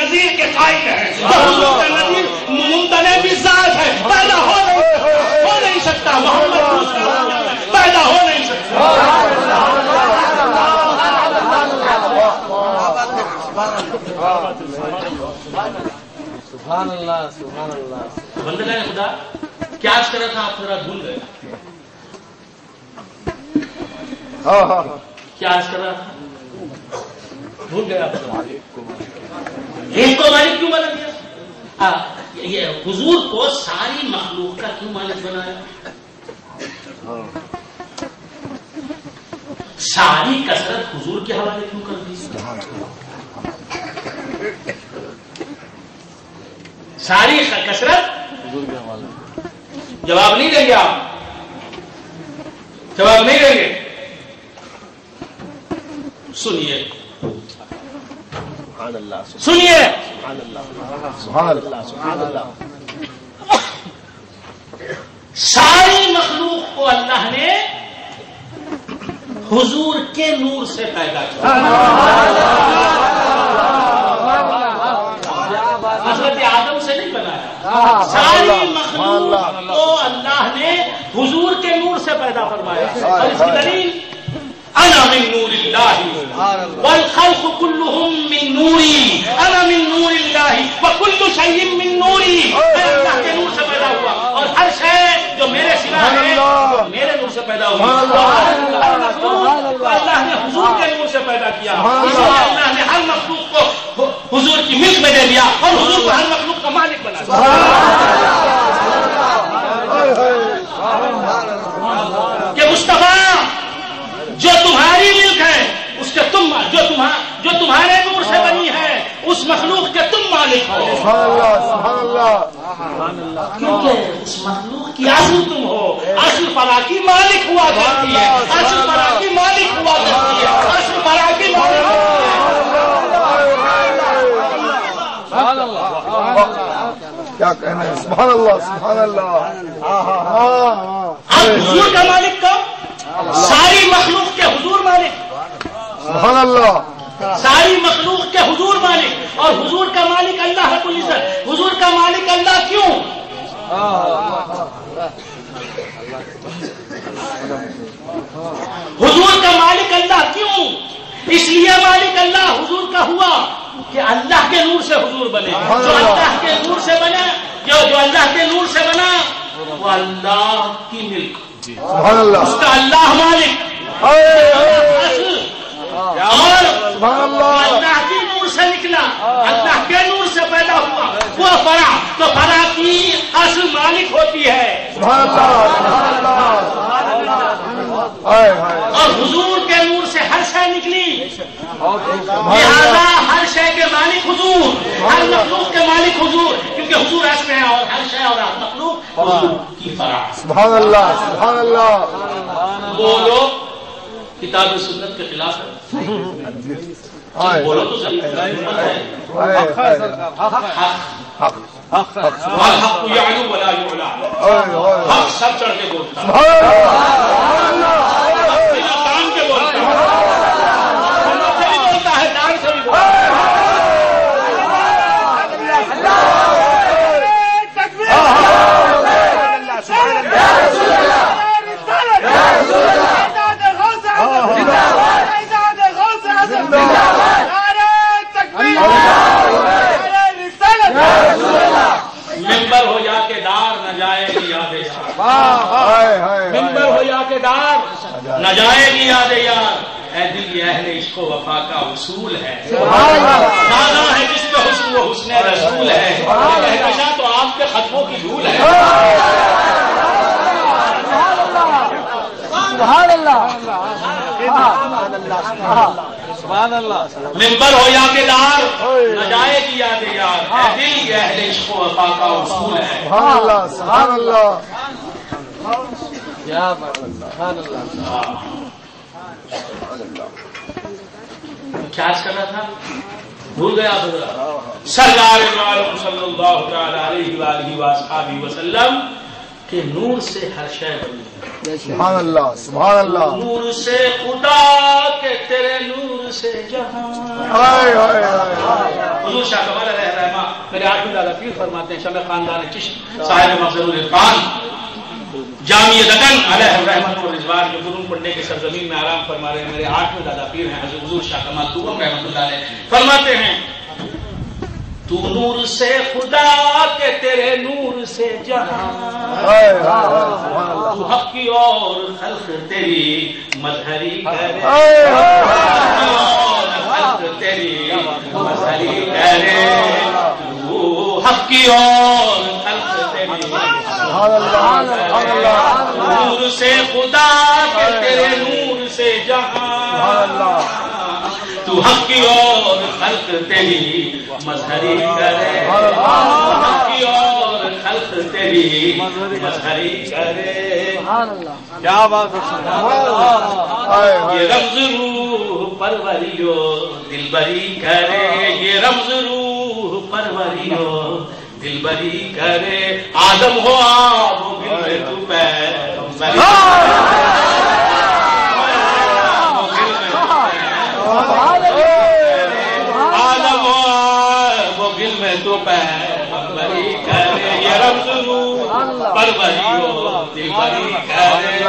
نظیر کے قائل ہیں، تو حضور کا نظیر ممتنع بالذات ہے، پیدا ہو نہیں سکتا، محمد پیدا ہو نہیں سکتا۔ سبحان اللہ سبحان اللہ۔ بندگان خدا کیا عرض کرا تھا، آپ ذرا بھول گئے، کیا عرض کرا تھا، بھول گئے آپ، ایک کو مالک کیوں بنا دیا؟ یہ حضور کو ساری مخلوق کا کیوں مالک بنایا؟ ساری کثرت حضور کے حوالے کیوں کر دی؟ ساری کثرت حضور کے حوالے۔ جواب نہیں دیں گے آپ، جواب نہیں دیں گے؟ سنیے سبحان اللہ سنیے، سبحان اللہ سبحان اللہ سبحان اللہ۔ ساری مخلوق کو اللہ نے حضور کے نور سے پیدا کیا، حضرت آدم سے نہیں بنایا، ساری مخلوق کو اللہ نے حضور کے نور سے پیدا فرمایا۔ اور اس کی دلیل انا من نور اللہ والخلق كلهم من نوری، انا من نور اللہ وكل شيء من نوری، میں اللہ کے نور سے پیدا ہوا اور ہر شے جو میرے سوا ہے میرے نور سے پیدا ہوئی، ہر مخلوق کو اللہ نے حضور کے نور سے پیدا کیا، اللہ نے ہر مخلوق کو حضور کی ملک میں دے دیا اور حضور کو ہر مخلوق کا مالک بنا دیا۔ کہ مصطفیٰ جو تمہاری ملک ہے اس کے تم، جو تمہارے نور سے بنی ہے اس مخلوق کے تم مالک ہو، کیونکہ اس مخلوق کی اصل تم ہو، اصل فرا کی مالک ہوا کرتی ہے، اصل فرا کی مالک ہوا کرتی ہے، اصل فرا کی مالک کیا کہنا ہے، سبحان اللہ سبحان اللہ۔ اب حضور کا مالک کون؟ ساری مخلوق کے حضور مالک، سبحان اللہ، ساری مخلوق کے حضور مالک، اور حضور کا مالک اللہ رب العزت۔ حضور کا مالک اللہ کیوں؟ حضور کا مالک اللہ کیوں؟ اس لیے مالک اللہ حضور کا ہوا کہ اللہ کے نور سے حضور بنے، جو اللہ کے نور سے بنا، جو اللہ کے نور سے بنا وہ اللہ کی ملک، سبحان اللہ، اس کا اللہ مالک، اور اللہ کے نور سے نکلا، اللہ کے نور سے پیدا ہوا وہ فرع، تو فرع کی اصل مالک ہوتی ہے، سبحان اللہ، اور حضور کے نور سے ہر شے نکلی، لہذا ہر شے کے مالک حضور، ہر مخلوق کے مالک حضور، کیونکہ حضور اصل ہے اور ہر شے اور ہر مخلوق حضور کی فرع۔ سبحان اللہ سبحان اللہ۔ وہ لوگ کتاب و سنت کے خلاف ہے، بولو تو صحیح، والحق یعلو ولا یعلی، حق سب چڑھ کے بولتا ہے، بنا کام کے بولتا ہے، سنت سے بھی بولتا ہے، دان سے بھی بولتا ہے۔ ممبر ہو یا کے دار نہ جائے گی یاد یار، ممبر ہو یا کے دار نہ جائے گی یاد یار، اے دل یہ اہل عشق و وفا کا اصول ہے، دانا ہے جس پہ حسن وہ حسن رسول ہے، کہکشاں تو آپ کے خطبوں کی دھول ہے۔ سبحان اللہ سبحان اللہ۔ ممبر ہو یا کے دار نہ جائے گی یاد یار، اے دل یہ اہل عشق و وفا کا اصول ہے۔ سبحان اللہ سبحان اللہ۔ کیا بات ہے، سبحان اللہ۔ کیا کرنا تھا، بھول گیا حضرت؟ سرکار عالم صلی اللہ تعالی علیہ وآلہ وصحبہ وسلم کے نور سے ہر شے بنی ہے، سبحان اللہ سبحان اللہ۔ نور سے خدا کے تیرے نور سے جہاں، ہائے ہائے ہائے۔ حضور شاہ کمال ہے دادا پیر فرماتے ہیں شمع خاندان چشم صاحب مخزن العرفان جامع دکن علیہ الرحمت و رضوان جو قرون پڑھنے کی سرزمین میں آرام فرما رہے ہیں، میرے 8ویں دادا پیر ہیں حضور شاہ کمال توغم رحمۃ اللہ علیہ، فرماتے ہیں تو نور سے خدا کے تیرے نور سے جہاں، تو حق کی اور خلق تیری مظہری کرے، خلق تیری مظہری کرے، تو حق کی اور خلق تیری نور سے خدا کے تیرے نور سے جہاں، تو حق کی اور خلق تیری مظہری کرے، حق کی اور خلق تیری مظہری کرے، کیا بات ہے، یہ رمز روح پروریو دل بری کرے، یہ رمز روح پروریو دل بری کرے، آدم ہو آپ گل میں تو پیغمبری، آدم ہو وہ گل میں تو پیغمبری کرے، یہ رمز روح پروریو دل بری کرے،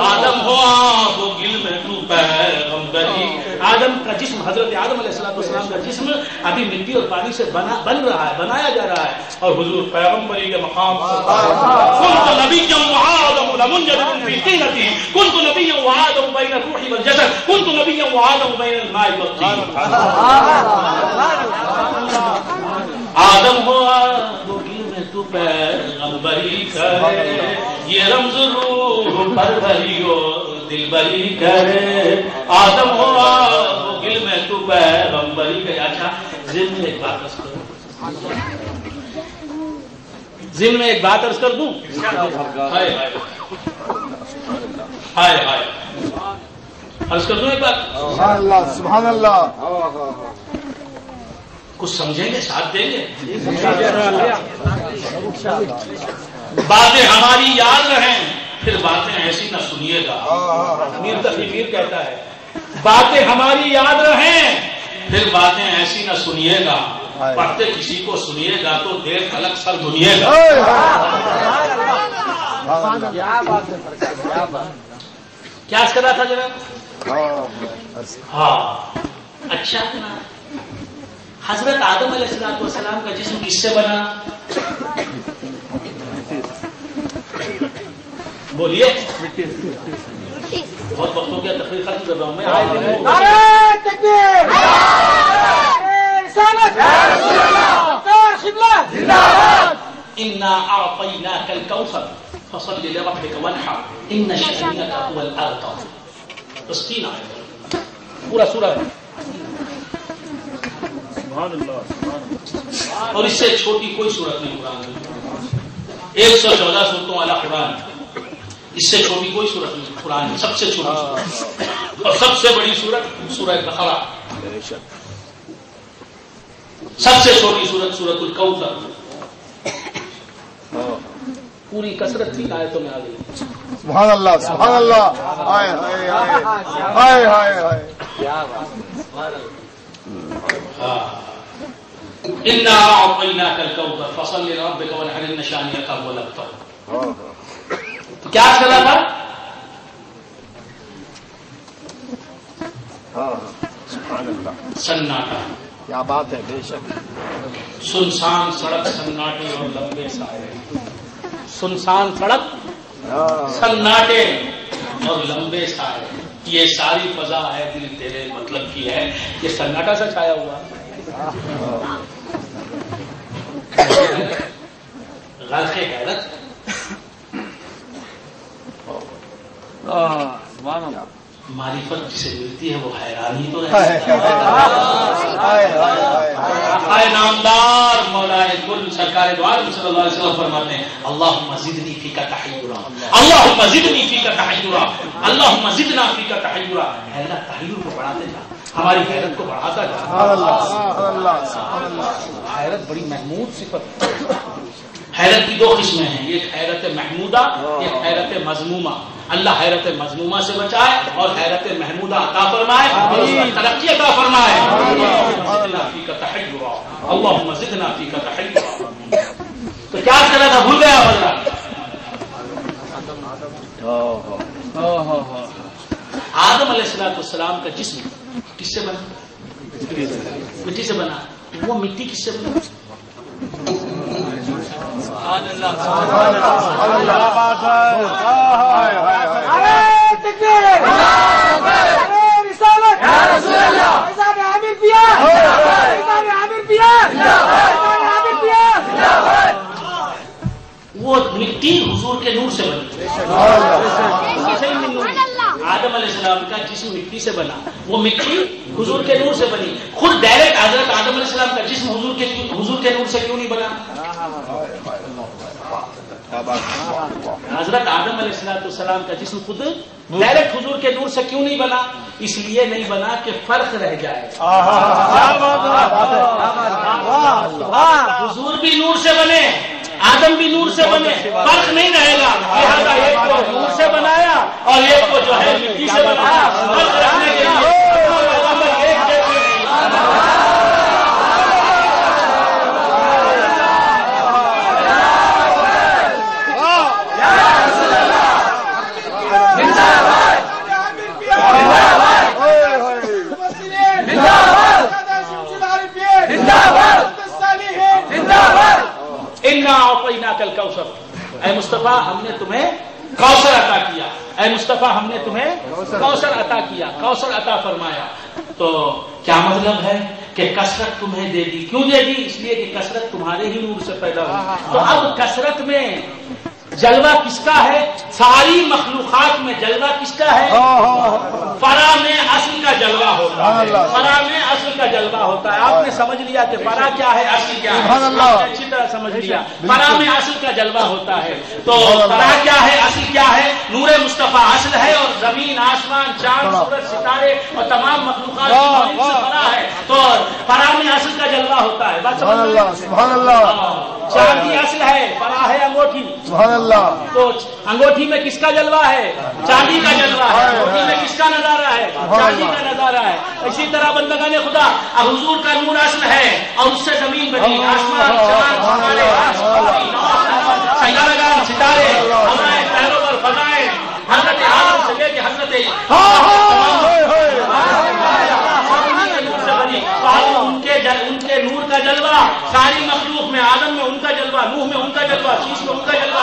آدم ہو آپ گل میں تو پیغمبری۔ آدم کا جسم، حضرت آدم علیہ السلام کا جسم ابھی مٹی اور پانی سے بن رہا ہے، بنایا جا رہا ہے، اور حضور پیغمبری کے مقام كنت نبيا وآدم لمنجد في طينته، كنت نبيا وآدم بين الروح والجسد، كنت نبيا وآدم بين الماء والطين۔ آدم ہو میں تو پیغمبری کرے، یہ رمز روح پروری ہو دل بری کرے، آدم ہو گل میں تو پیغمبری کرے۔ اچھا ذہن میں ایک بات عرض کروں، ذہن میں ایک بات عرض کر دوں، ہائے ہائے ہائے عرض کر دوں ایک بات، سبحان اللہ سبحان اللہ، کچھ سمجھیں گے، ساتھ دیں گے، باتیں ہماری یاد رہیں، پھر باتیں ایسی نہ سنیے گا۔ میر تقی میر کہتا ہے باتیں ہماری یاد رہیں، پھر باتیں ایسی نہ سنیے گا، پڑھتے کسی کو سنیے گا تو دیر تلک سر دنیے گا۔ کیا اس کرا تھا جناب؟ ہاں اچھا، حضرت آدم علیہ السلام کا جسم کس سے بنا؟ بولیے، بہت وقت ہو گیا، تقریر ختم کر رہا ہوں میں۔ انا اعطیناک الکوثر فصل لربک وانحر ان شانئک هو الابتر۔ بس 3 آیت پورا سورہ ہے، اور اس سے چھوٹی کوئی سورت نہیں قرآن میں، 114 سورتوں والا قرآن، اس سے چھوٹی کوئی سورت نہیں قرآن میں، سب سے چھوٹی سورت، اور سب سے بڑی سورت سورہ بقرہ، سب سے چھوٹی سورت سورۃ الکوثر، پوری کثرت کی آیتوں میں آ گئی۔ سبحان اللہ سبحان اللہ، ہائے ہائے ہائے ہائے ہائے، کیا بات، انا اعطیناک الکوثر فصل لربک وانحر ان شانئک هو الابتر۔ تو کیا چلا تھا؟ سبحان اللہ، سناٹا، کیا بات ہے، بے شک، سنسان سڑک سناٹے اور لمبے سائے، سنسان سڑک سناٹے اور لمبے سائے، یہ ساری فضا ہے دل تیرے مطلب کی ہے، یہ سناٹا سے چھایا ہوا، غرق غیرت، معرفت جسے ملتی ہے وہ حیرانی تو ہے۔ نامدار مولا کل سرکار دو عالم صلی اللہ علیہ وسلم فرماتے ہیں اللہم زدنی فیک تحیرا، اللہم زدنی فیک تحیرا، اللہم زدنا فیک تحیرا۔ اے اللہ تحیر کو بڑھاتے جا، ہماری حیرت کو بڑھاتا جا۔ حیرت بڑی محمود صفت، حیرت کی 2 قسمیں ہیں، ایک حیرت محمودہ، ایک حیرت مذمومہ۔ اللہ حیرت مذمومہ سے بچائے اور حیرت محمودہ عطا فرمائے اور اس پر ترقی عطا فرمائے۔ اللہم زدنا فیک تحیرا، اللہم زدنا فیک تحیرا۔ کیا کرا تھا بھول گیا بندہ. آدم علیہ السلام کا جسم کس سے بنا؟ مٹی سے بنا. وہ مٹی کس سے بنا؟ وہ مٹی حضور کے نور سے بنی. آدم علیہ السلام کا جسم مٹی سے بنا. وہ مٹی حضور کے نور سے بنی. خود ڈائریکٹ حضرت آدم علیہ السلام کا جسم حضور کے نور سے کیوں نہیں بنا؟ حضرت آدم علیہ السلام کا جسم خود ڈائریکٹ حضور کے نور سے کیوں نہیں بنا؟ اس لیے نہیں بنا کہ فرق رہ جائے. حضور بھی نور سے بنے, آدم بھی نور سے بنے, فرق نہیں رہے گا. لہٰذا ایک کو نور سے بنایا اور ایک کو جو ہے مٹی سے بنایا. فرق رہنے کے لیے کل کوثر. اے مصطفیٰ ہم نے تمہیں کوثر عطا کیا. اے مصطفیٰ ہم نے تمہیں کوثر عطا کیا, کوثر عطا فرمایا. تو کیا مطلب ہے کہ کثرت تمہیں دے دی. کیوں دے دی؟ اس لیے کہ کثرت تمہارے ہی نور سے پیدا ہوئی. تو اب کثرت میں جلوہ کس کا ہے؟ ساری مخلوقات میں جلوہ کس کا ہے؟ فرا میں اصل کا جلوہ ہوتا ہے. فرا میں اصل کا جلوہ ہوتا ہے. آپ نے سمجھ لیا کہ فرا کیا ہے, اصل کیا ہے. اچھی طرح سمجھ لیا. فرا میں اصل کا جلوہ ہوتا ہے. تو فرا کیا ہے, اصل کیا ہے؟ نور مصطفیٰ اصل ہے, اور زمین, آسمان, چاند, سورج, ستارے اور تمام مخلوقات فرا ہے. تو فرا میں اصل کا جلوہ ہوتا ہے. بات سمجھ لیا. چاندی اصل ہے, فرا ہے انگوٹھی. تو انگوٹھی میں کس کا جلوہ ہے؟ چاندی کا جلوہ ہے. انگوٹھی میں کس کا نظارہ ہے؟ چاندی کا نظارہ ہے. اسی طرح بندگان خدا حضور کا نور اصل ہے, اور اس سے زمین بنی, آسمان, چاند, ستارے, ہوائیں, پہلوں پر فضائیں, حضرت آدم سے لے کے حضرت ان کے نور کا جلوہ ساری مخلوق میں. آدم میں ان کا جلوہ, نوح میں ان کا جلوہ, شیش میں ان کا جلوہ,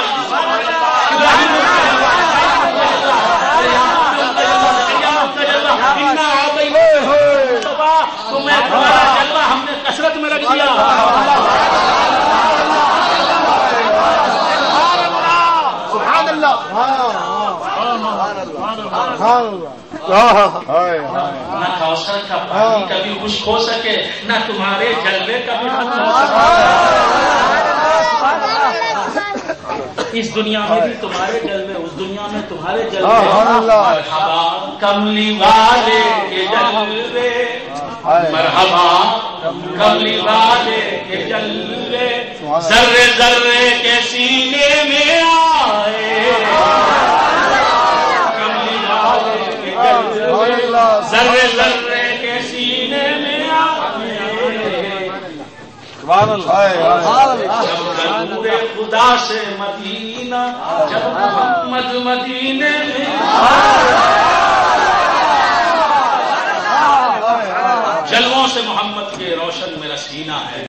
تمہارا جلوہ ہم نے کثرت میں رکھ دیا. سبحان اللہ. نہ کوثر کا پانی کبھی خشک ہو سکے, نہ تمہارے جلوے کبھی ختم ہو سکے. اس دنیا میں بھی تمہارے جلوے, اس دنیا میں تمہارے جلوے. مرحبا کملی والے کے جلوے, مرحبا کملی والے کے جلوے, ذرے ذرے کے سینے میں آئے. کملی والے کے جلوے ذرے ذرے کے سینے میں آئے. نور خدا سے مدینہ جب محمد مدینے میں جلووں سے محمد کے روشن میرا سینہ ہے.